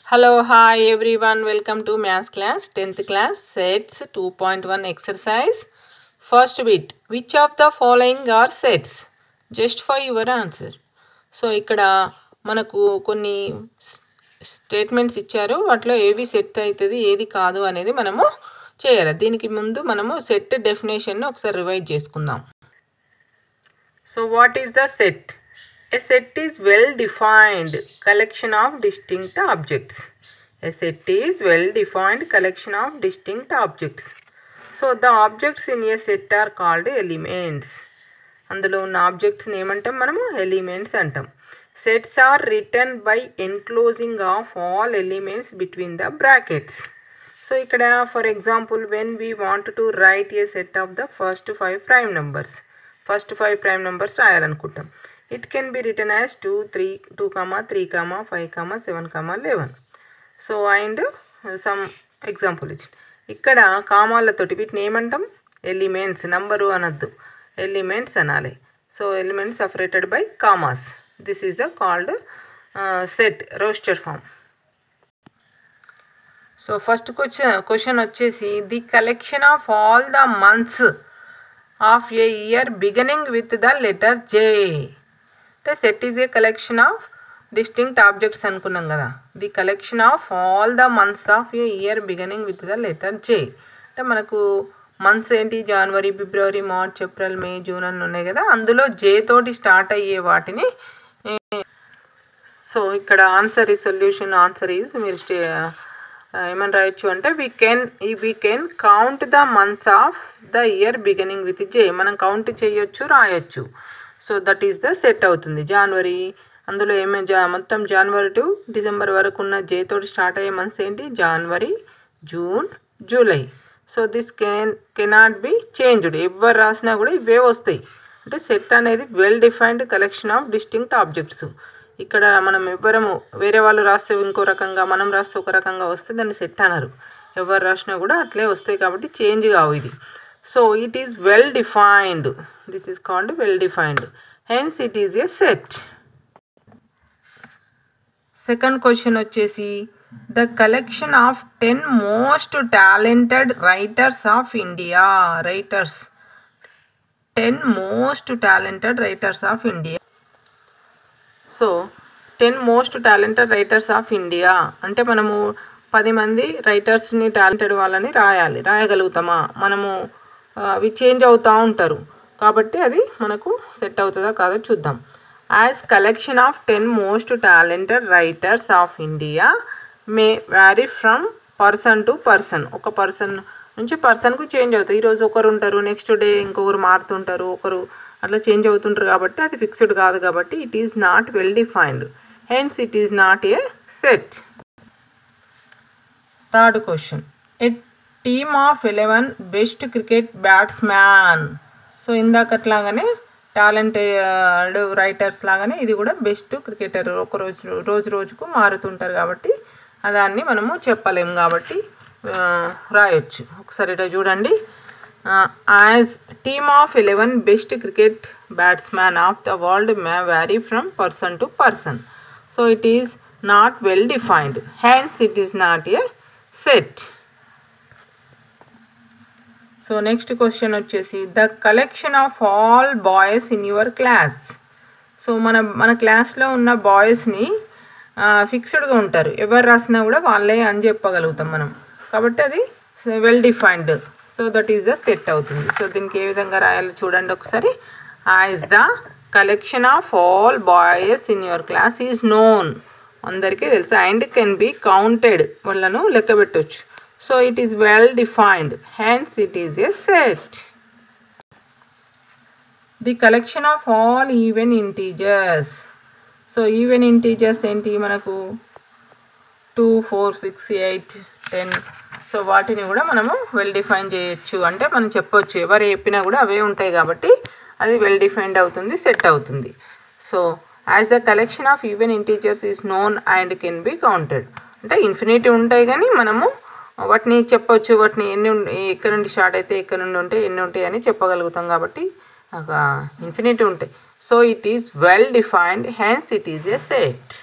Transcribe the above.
Hello, hi everyone. Welcome to Maths class, 10th class, sets 2.1 exercise. First bit, which of the following are sets? Just for your answer. So ఇక్కడ మనకు కొన్ని statements ఇచ్చారు, వాటిలో ఏవి set అవుతుంది ఏది కాదు అనేది మనము చేయాలి. దీనికి ముందు మనము సెట్ డెఫినేషన్ను ఒకసారి రివైజ్ చేసుకుందాం. So what is the set? A set is well-defined collection of distinct objects. A set is well-defined collection of distinct objects. So the objects in a set are called elements. అందులో ఉన్న objects ఏమంటాం మనము? Elements అంటాం. Sets are written by enclosing of all elements between the brackets. So ఇక్కడ for example when we want to write a set of the first 5 prime numbers. First 5 prime numbers రాయాలనుకుంటాం. It can be written as 2, 3, 2, 3, 5, 7, 11. So and some example ఇక్కడ కామాలతోటి వీటిని ఏమంటాం? Elements. Number అనద్దు, elements అనాలి. So elements separated by commas. This is the called set roster form. So first question వచ్చేసి the collection of all the months of a year beginning with the letter J. అంటే set is a collection of distinct objects అనుకున్నాం కదా. The collection of all the months of a year beginning with the letter J. అంటే మనకు months ఏంటి? జనవరి, ఫిబ్రవరి, March, April, మే, June అని ఉన్నాయి కదా. అందులో జే తోటి స్టార్ట్ అయ్యే వాటిని. సో ఇక్కడ ఆన్సర్ ఈ సొల్యూషన్ ఆన్సర్ ఈజ్ మీరు ఏమని రాయొచ్చు అంటే we can count the months of the year beginning with J. మనం కౌంట్ చేయొచ్చు, రాయొచ్చు. So that is the set అవుతుంది. జనవరి, అందులో మొత్తం జనవరి టు డిసెంబర్ వరకు ఉన్న జే తోటి స్టార్ట్ అయ్యే మంత్స్ ఏంటి? జనవరి, June, July. So this cannot be changed. ఎవరు రాసినా కూడా ఇవే వస్తాయి. అంటే సెట్ అనేది well defined collection of distinct objects. ఇక్కడ మనం ఎవ్వరము వేరే వాళ్ళు రాస్తే ఇంకో రకంగా, మనం రాస్తే ఒక రకంగా వస్తే దాన్ని సెట్ అనరు. ఎవరు రాసినా కూడా అట్లే వస్తాయి కాబట్టి చేంజ్ కావు ఇది. So it is well defined. This is called well defined. Hence it is a set. Second question వచ్చేసి the collection of 10 most talented writers of India. 10 most talented writers of India. So 10 most talented writers of India అంటే మనము 10 మంది రైటర్స్ని, talented వాళ్ళని రాయగలుగుతామా? మనము అవి change అవుతూ ఉంటారు కాబట్టి అది మనకు సెట్ అవుతుందా కాదో చూద్దాం. As collection of 10 most talented writers of India may vary from person to person. ఒక పర్సన్ నుంచి పర్సన్కు చేంజ్ అవుతుంది. ఈరోజు ఒకరు ఉంటారు, నెక్స్ట్ డే ఇంకొకరు మారుతుంటారు, ఒకరు అట్లా చేంజ్ అవుతుంటారు కాబట్టి అది ఫిక్స్డ్ కాదు కాబట్టి it is not well defined. Hence it is not a set. Third question a team of 11 best cricket batsman. So ఇందాకట్లాగానే టాలెంటెడ్ రైటర్స్ లాగానే ఇది కూడా బెస్ట్ క్రికెటర్. ఒక రోజుకు మారుతుంటారు కాబట్టి దాన్ని మనము చెప్పలేము కాబట్టి రాయొచ్చు. ఒకసారి ఇట్లా చూడండి. As team of 11 best cricket batsman of the world may vary from person to person. So it is not well defined. Hence it is not a set. So next question వచ్చేసి the collection of all boys in your class. So మన క్లాస్లో ఉన్న బాయ్స్ని ఫిక్స్డ్గా ఉంటారు, ఎవరు రాసినా కూడా వాళ్ళే అని చెప్పగలుగుతాం మనం కాబట్టి అది well defined. So that is the set అవుతుంది. సో దీనికి ఏ విధంగా రాయాలో చూడండి ఒకసారి. As the collection of all boys in your class is known. అందరికీ తెలుసు. అండ్ కెన్ బి కౌంటెడ్, వాళ్ళను లెక్క పెట్టవచ్చు. So it is well defined. Hence it is a set. The collection of all even integers. So even integers ఏంటి మనకు 2, 4, 6, 8, 10. So వాటిని కూడా మనము వెల్ డిఫైన్ చేయొచ్చు. అంటే మనం చెప్పొచ్చు, ఎవరు చెప్పినా కూడా అవే ఉంటాయి కాబట్టి అది వెల్ డిఫైన్డ్ అవుతుంది, సెట్ అవుతుంది. So as the collection of even integers is known and can be counted. అంటే ఇన్ఫినిటీ ఉంటాయి కానీ మనము వాటిని చెప్పొచ్చు, వాటిని ఎక్కడి నుండి స్టార్ట్ అయితే ఎక్కడి నుండి ఉంటాయి, ఎన్ని ఉంటాయి అని చెప్పగలుగుతాం కాబట్టి ఇన్ఫినిటీ ఉంటాయి. So it is well defined. Hence it is a set.